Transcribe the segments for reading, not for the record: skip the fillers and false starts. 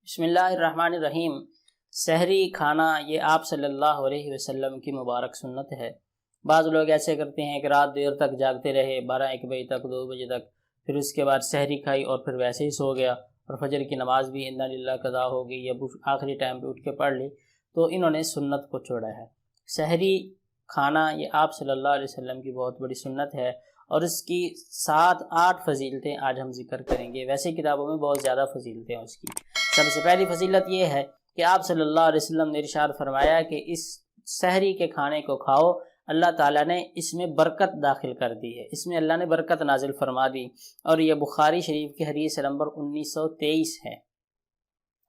بسم اللہ الرحمن الرحیم۔ سحری کھانا یہ آپ صلی اللہ علیہ وسلم کی مبارک سنت ہے۔ بعض لوگ ایسے کرتے ہیں کہ رات دیر تک جاگتے رہے، 12-1 بجے تک، 2 بجے تک، پھر اس کے بعد سحری کھائی اور پھر ویسے ہی سو گیا، اور فجر کی نماز بھی انا للہ قضا ہو گئی یا آخری ٹائم پہ اٹھ کے پڑھ لی، تو انہوں نے سنت کو چھوڑا ہے۔ سحری کھانا یہ آپ صلی اللہ علیہ وسلم کی بہت بڑی سنت ہے، اور اس کی 7-8 فضیلتیں آج ہم ذکر کریں گے۔ ویسے کتابوں میں بہت زیادہ فضیلتیں ہیں اس کی۔ سب سے پہلی فضیلت یہ ہے کہ آپ صلی اللہ علیہ وسلم نے ارشاد فرمایا کہ اس سحری کے کھانے کو کھاؤ، اللہ تعالیٰ نے اس میں برکت داخل کر دی ہے، اس میں اللہ نے برکت نازل فرما دی، اور یہ بخاری شریف کی حدیث نمبر 1923 ہے۔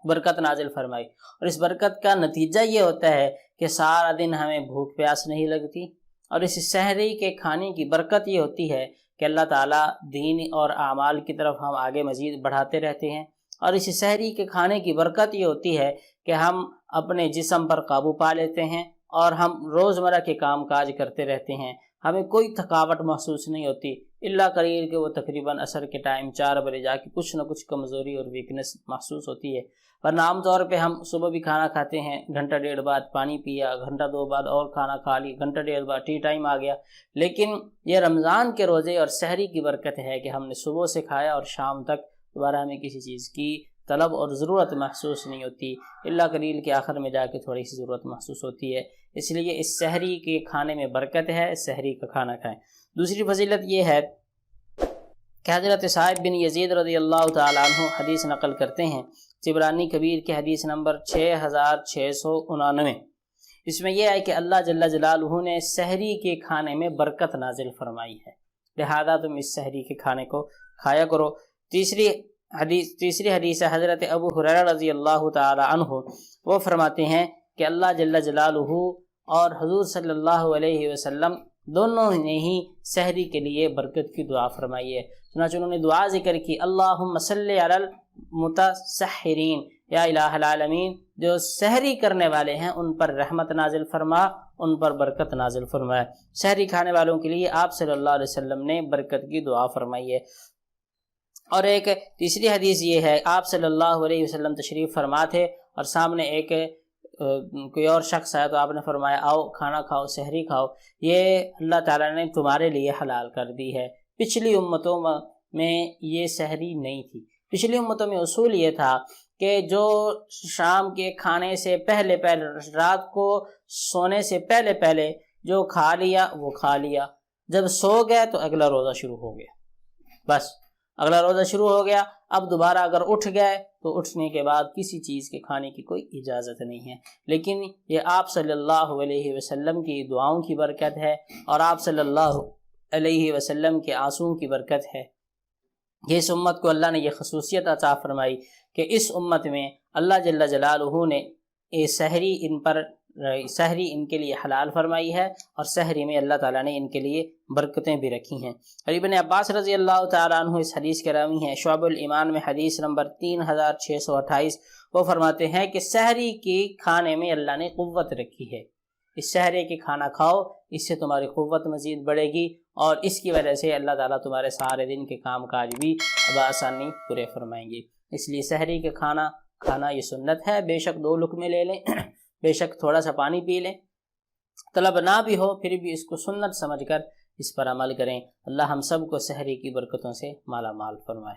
برکت نازل فرمائی، اور اس برکت کا نتیجہ یہ ہوتا ہے کہ سارا دن ہمیں بھوک پیاس نہیں لگتی، اور اس سحری کے کھانے کی برکت یہ ہوتی ہے کہ اللہ تعالیٰ دین اور اعمال کی طرف ہم آگے مزید بڑھاتے رہتے ہیں، اور اس سحری کے کھانے کی برکت یہ ہوتی ہے کہ ہم اپنے جسم پر قابو پا لیتے ہیں، اور ہم روزمرہ کے کام کاج کرتے رہتے ہیں، ہمیں کوئی تھکاوٹ محسوس نہیں ہوتی، الا قلیل کہ وہ تقریباً عصر کے ٹائم 4 بجے جا کے کچھ نہ کچھ کمزوری اور ویکنس محسوس ہوتی ہے، ورنہ عام طور پہ ہم صبح بھی کھانا کھاتے ہیں، گھنٹہ ڈیڑھ بعد پانی پیا، گھنٹہ 2 بعد اور کھانا کھا لی، گھنٹہ ڈیڑھ بعد ٹی ٹائم آ گیا، لیکن یہ رمضان کے روزے اور سحری کی برکت ہے کہ ہم نے صبح سے کھایا اور شام تک دوبارہ ہمیں کسی چیز کی طلب اور ضرورت محسوس نہیں ہوتی، اللہ قلیل کے آخر میں جا کے تھوڑی سی ضرورت محسوس ہوتی ہے۔ اس لیے اس سحری کے کھانے میں برکت ہے، سحری کا کھانا کھائیں۔ دوسری فضیلت یہ ہے کہ حضرت صاحب بن یزید رضی اللہ تعالیٰ عنہ حدیث نقل کرتے ہیں، طبرانی کبیر کے حدیث نمبر 6699۔ اس میں یہ ہے کہ اللہ جل جلالہ نے سحری کے کھانے میں برکت نازل فرمائی ہے، لہذا تم اس سحری کے کھانے کو کھایا کرو۔ تیسری حدیث ہے حضرت ابو ہریرہ رضی اللہ تعالی عنہ، وہ فرماتے ہیں کہ اللہ جل جلالہ اور حضور صلی اللہ علیہ وسلم دونوں نے ہی سحری کے لیے برکت کی دعا فرمائی ہے، چنانچہ انہوں نے دعا ذکر کی، اللہم صلی علی المتسحرین، یا الہ العالمین، جو سحری کرنے والے ہیں ان پر رحمت نازل فرما، ان پر برکت نازل فرمائے۔ سحری کھانے والوں کے لیے آپ صلی اللہ علیہ وسلم نے برکت کی دعا فرمائی ہے۔ اور ایک تیسری حدیث یہ ہے، آپ صلی اللہ علیہ وسلم تشریف فرما تھے، اور سامنے ایک کوئی اور شخص آیا تو آپ نے فرمایا آؤ کھانا کھاؤ، سحری کھاؤ، یہ اللہ تعالیٰ نے تمہارے لیے حلال کر دی ہے۔ پچھلی امتوں میں یہ سحری نہیں تھی، پچھلی امتوں میں اصول یہ تھا کہ جو شام کے کھانے سے پہلے رات کو سونے سے پہلے جو کھا لیا وہ کھا لیا، جب سو گئے تو اگلا روزہ شروع ہو گیا، بس اگلا روزہ شروع ہو گیا۔ اب دوبارہ اگر اٹھ گئے تو اٹھنے کے بعد کسی چیز کے کھانے کی کوئی اجازت نہیں ہے، لیکن یہ آپ صلی اللہ علیہ وسلم کی دعاؤں کی برکت ہے، اور آپ صلی اللہ علیہ وسلم کے آنسوؤں کی برکت ہے۔ یہ اس امت کو اللہ نے یہ خصوصیت عطا فرمائی کہ اس امت میں اللہ جل جلالہ نے سحری ان کے لیے حلال فرمائی ہے، اور سحری میں اللہ تعالیٰ نے ان کے لیے برکتیں بھی رکھی ہیں۔ اور ابن عباس رضی اللہ تعالیٰ عنہ اس حدیث کے راوی ہیں، شعب الایمان میں حدیث نمبر 3628، وہ فرماتے ہیں کہ سحری کی کھانے میں اللہ نے قوت رکھی ہے، اس سحری کے کھانا کھاؤ، اس سے تمہاری قوت مزید بڑھے گی، اور اس کی وجہ سے اللہ تعالیٰ تمہارے سارے دن کے کام کاج بھی بآسانی پورے فرمائیں گے۔ اس لیے سحری کے کھانا یہ سنت ہے، بے شک 2 لقمے لے لیں، بے شک تھوڑا سا پانی پی لیں، طلب نہ بھی ہو پھر بھی اس کو سنت سمجھ کر اس پر عمل کریں۔ اللہ ہم سب کو سحری کی برکتوں سے مالا مال فرمائے۔